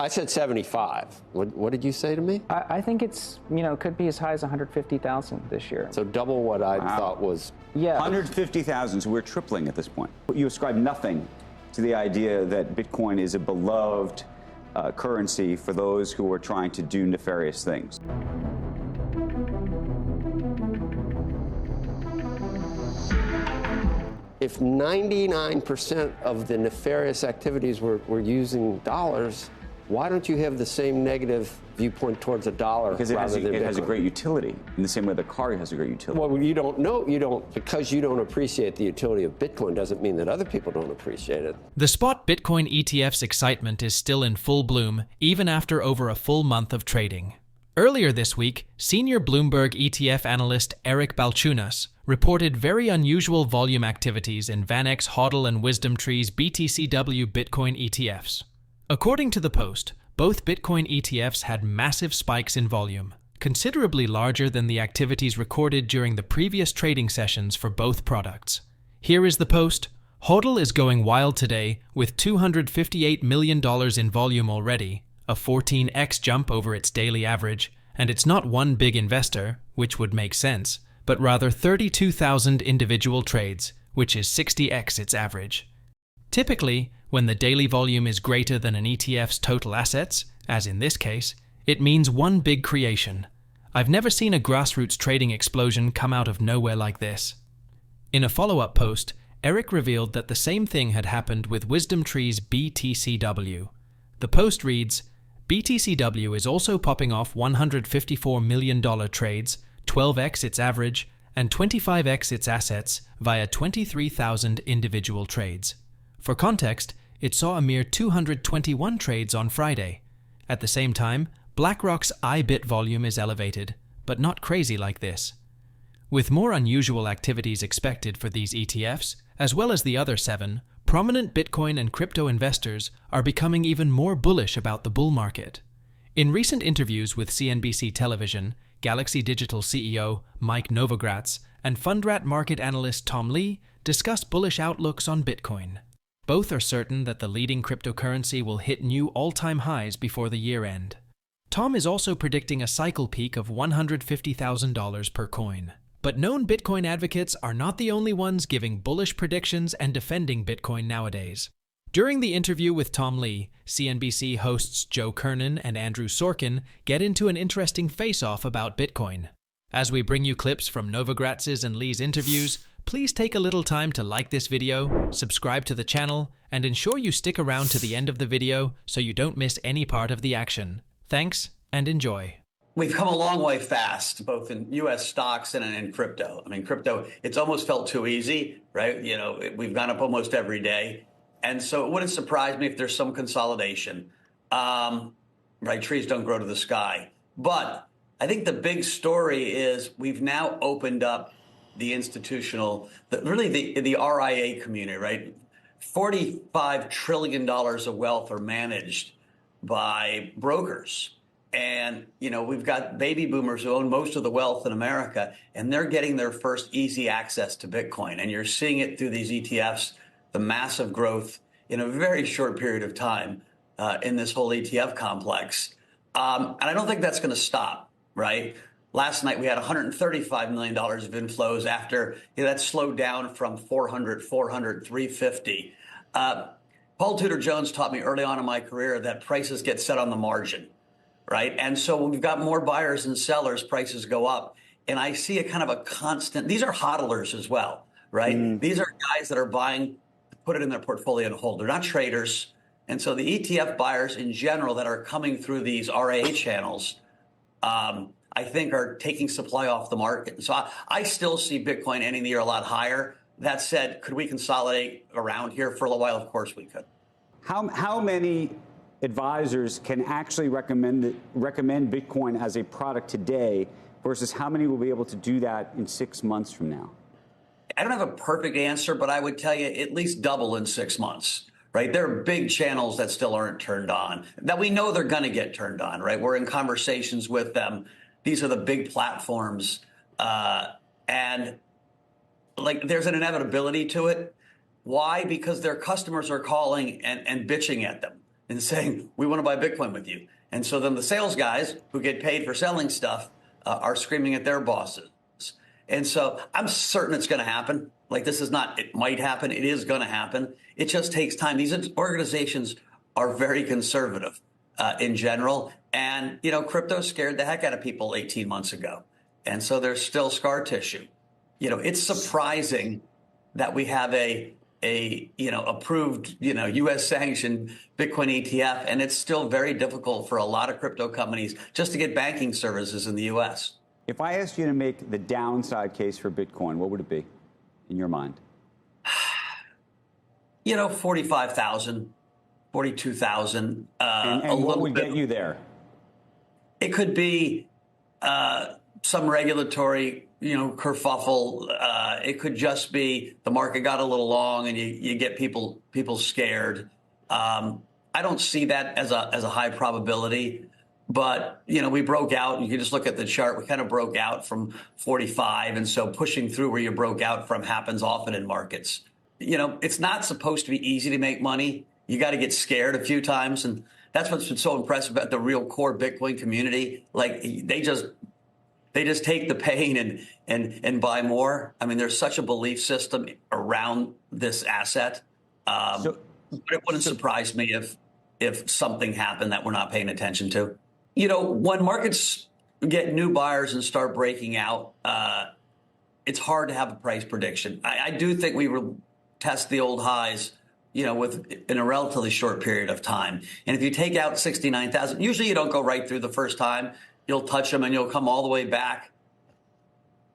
I said 75. What did you say to me? I think it's, could be as high as 150,000 this year. So double what I thought was. Yeah. 150,000, so we're tripling at this point. You ascribe nothing to the idea that Bitcoin is a beloved currency for those who are trying to do nefarious things. If 99% of the nefarious activities were using dollars, why don't you have the same negative viewpoint towards a dollar? Because it has a great utility, in the same way the car has a great utility. Well, because you don't appreciate the utility of Bitcoin doesn't mean that other people don't appreciate it. The spot Bitcoin ETF's excitement is still in full bloom, even after over a full month of trading. Earlier this week, senior Bloomberg ETF analyst Eric Balchunas reported very unusual volume activities in VanEck, HODL, and WisdomTree's BTCW Bitcoin ETFs. According to the Post, both Bitcoin ETFs had massive spikes in volume, considerably larger than the activities recorded during the previous trading sessions for both products. Here is the Post. HODL is going wild today with $258 million in volume already, a 14x jump over its daily average, and it's not one big investor, which would make sense, but rather 32,000 individual trades, which is 60x its average. Typically, when the daily volume is greater than an ETF's total assets, as in this case, it means one big creation. I've never seen a grassroots trading explosion come out of nowhere like this. In a follow-up post, Eric revealed that the same thing had happened with WisdomTree's BTCW. The post reads, BTCW is also popping off $154 million trades, 12x its average, and 25x its assets via 23,000 individual trades. For context, it saw a mere 221 trades on Friday. At the same time, BlackRock's IBIT volume is elevated, but not crazy like this. With more unusual activities expected for these ETFs, as well as the other 7, prominent Bitcoin and crypto investors are becoming even more bullish about the bull market. In recent interviews with CNBC television, Galaxy Digital CEO Mike Novogratz and Fundstrat market analyst Tom Lee discussed bullish outlooks on Bitcoin. Both are certain that the leading cryptocurrency will hit new all-time highs before the year end. Tom is also predicting a cycle peak of $150,000 per coin. But known Bitcoin advocates are not the only ones giving bullish predictions and defending Bitcoin nowadays. During the interview with Tom Lee, CNBC hosts Joe Kernan and Andrew Sorkin get into an interesting face-off about Bitcoin. As we bring you clips from Novogratz's and Lee's interviews, please take a little time to like this video, subscribe to the channel, and ensure you stick around to the end of the video so you don't miss any part of the action. Thanks, and enjoy. We've come a long way fast, both in U.S. stocks and in crypto. I mean, crypto, it's almost felt too easy, right? We've gone up almost every day. And so it wouldn't surprise me if there's some consolidation, right? Trees don't grow to the sky. But I think the big story is we've now opened up the institutional, the RIA community, right? $45 trillion of wealth are managed by brokers. And, we've got baby boomers who own most of the wealth in America, and they're getting their first easy access to Bitcoin. And you're seeing it through these ETFs, the massive growth in a very short period of time in this whole ETF complex. And I don't think that's going to stop, right? Last night, we had $135 million of inflows after that slowed down from 400, 350. Paul Tudor Jones taught me early on in my career that prices get set on the margin, right? And so when we've got more buyers and sellers, prices go up. And I see a kind of a constant, these are hodlers as well, right? These are guys that are buying, put it in their portfolio and hold. They're not traders. And so the ETF buyers in general that are coming through these RIA channels, I think are taking supply off the market. So I still see Bitcoin ending the year a lot higher. That said, could we consolidate around here for a little while? Of course we could. How many advisors can actually recommend Bitcoin as a product today versus how many will be able to do that in 6 months from now? I don't have a perfect answer, but I would tell you at least double in 6 months, right? There are big channels that still aren't turned on, that we know they're going to get turned on, right? We're in conversations with them. These are the big platforms. And there's an inevitability to it. Why? Because their customers are calling and bitching at them. and saying, we want to buy Bitcoin with you. And so then the sales guys who get paid for selling stuff are screaming at their bosses. And so I'm certain it's going to happen. Like, this is not, it might happen. It is going to happen. It just takes time. These organizations are very conservative in general. And, you know, crypto scared the heck out of people 18 months ago. And so there's still scar tissue. You know, it's surprising that we have a approved, U.S. sanctioned Bitcoin ETF, and it's still very difficult for a lot of crypto companies just to get banking services in the U.S. If I asked you to make the downside case for Bitcoin, what would it be in your mind? 45,000, 42,000. And what would get you there? It could be some regulatory, kerfuffle. It could just be the market got a little long and you get people scared. I don't see that as a high probability. But, we broke out. You can just look at the chart. We kind of broke out from 45. And so pushing through where you broke out from happens often in markets. It's not supposed to be easy to make money. You got to get scared a few times. And that's what's been so impressive about the real core Bitcoin community. Like, they just take the pain and buy more. I mean, there's such a belief system around this asset. But it wouldn't surprise me if something happened that we're not paying attention to. When markets get new buyers and start breaking out, it's hard to have a price prediction. I do think we will test the old highs, in a relatively short period of time. And if you take out 69,000, usually you don't go right through the first time. You'll touch them and you'll come all the way back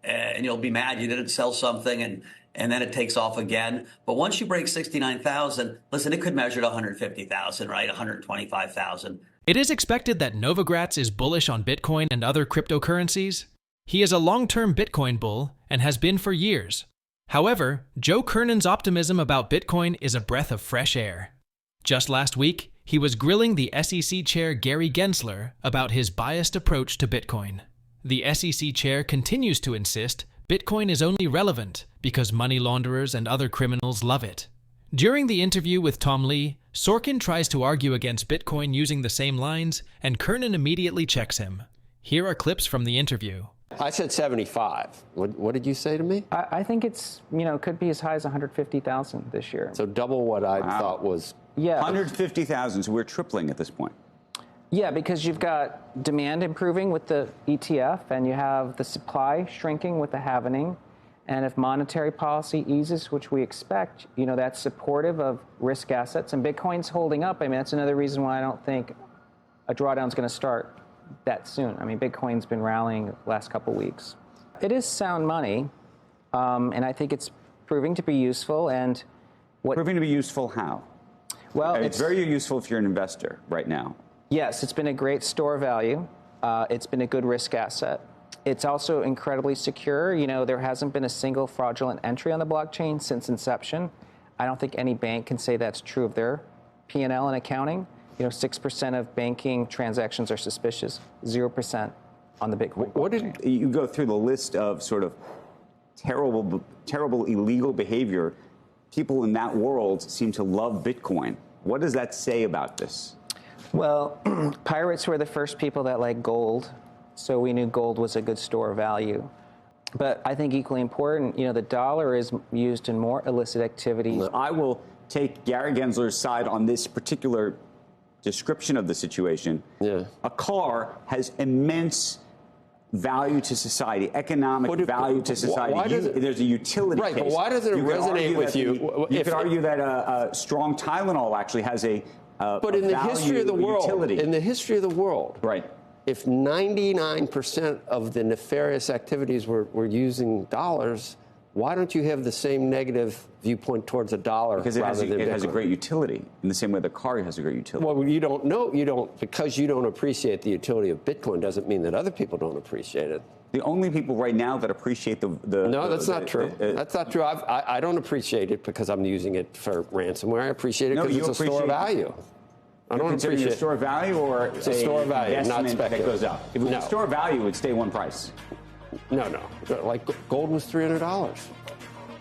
and you'll be mad you didn't sell something and then it takes off again. But once you break 69,000, listen, it could measure to 150,000, right? 125,000. It is expected that Novogratz is bullish on Bitcoin and other cryptocurrencies. He is a long-term Bitcoin bull and has been for years. However, Joe Kernan's optimism about Bitcoin is a breath of fresh air. Just last week, he was grilling the SEC chair Gary Gensler about his biased approach to Bitcoin. The SEC chair continues to insist Bitcoin is only relevant because money launderers and other criminals love it. During the interview with Tom Lee, Sorkin tries to argue against Bitcoin using the same lines, and Kernan immediately checks him. Here are clips from the interview. I said 75. What did you say to me? I think it's, could be as high as 150,000 this year. So double what I thought was. Yeah. 150,000, so we're tripling at this point. Yeah, because you've got demand improving with the ETF, and you have the supply shrinking with the halvening. And if monetary policy eases, which we expect, that's supportive of risk assets. And Bitcoin's holding up. I mean, that's another reason why I don't think a drawdown is going to start that soon. I mean, Bitcoin's been rallying the last couple weeks. It is sound money, and I think it's proving to be useful. And Proving to be useful how? Well, it's very useful if you're an investor right now. Yes, it's been a great store value. It's been a good risk asset. It's also incredibly secure. There hasn't been a single fraudulent entry on the blockchain since inception. I don't think any bank can say that's true of their P&L and accounting. 6% of banking transactions are suspicious, 0% on the Bitcoin. What did you go through the list of sort of terrible illegal behavior? People in that world seem to love Bitcoin. What does that say about this? Well, pirates were the first people that liked gold, so we knew gold was a good store of value. But I think equally important, the dollar is used in more illicit activities. I will take Gary Gensler's side on this particular description of the situation. Yeah. A car has immense value to society, economic value to society. There's a utility right, case. But why doesn't it resonate with you? You could argue that a strong Tylenol actually has a but in the history of the world, utility. In the history of the world, right? If 99% of the nefarious activities were using dollars, why don't you have the same negative viewpoint towards a dollar? Because it has a great utility in the same way the car has a great utility. Well, because you don't appreciate the utility of Bitcoin doesn't mean that other people don't appreciate it. The only people right now that appreciate that's not true. That's not true. I don't appreciate it because I'm using it for ransomware. I appreciate it because it's a store of value. I don't appreciate it. A store of value or it's a store of value, not speculative. That goes up. If it was a store of value, it would stay one price. No. Like gold was $300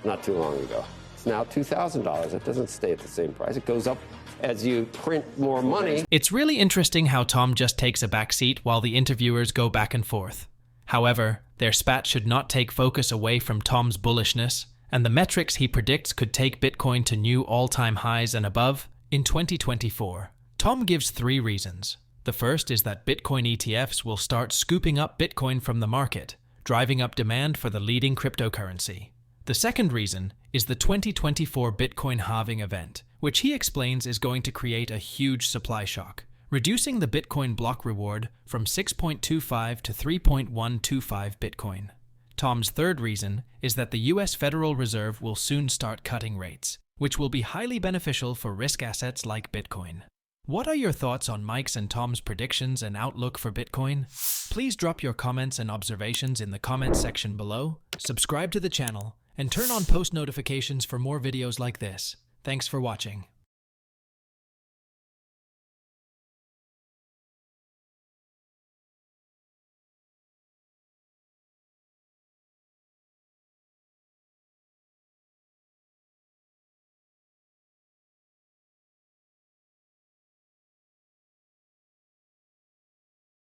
not too long ago. It's now $2,000. It doesn't stay at the same price. It goes up as you print more money. It's really interesting how Tom just takes a back seat while the interviewers go back and forth. However, their spat should not take focus away from Tom's bullishness, and the metrics he predicts could take Bitcoin to new all-time highs and above in 2024. Tom gives 3 reasons. The first is that Bitcoin ETFs will start scooping up Bitcoin from the market, driving up demand for the leading cryptocurrency. The second reason is the 2024 Bitcoin halving event, which he explains is going to create a huge supply shock, reducing the Bitcoin block reward from 6.25 to 3.125 Bitcoin. Tom's third reason is that the US Federal Reserve will soon start cutting rates, which will be highly beneficial for risk assets like Bitcoin. What are your thoughts on Mike's and Tom's predictions and outlook for Bitcoin? Please drop your comments and observations in the comments section below, subscribe to the channel, and turn on post notifications for more videos like this. Thanks for watching.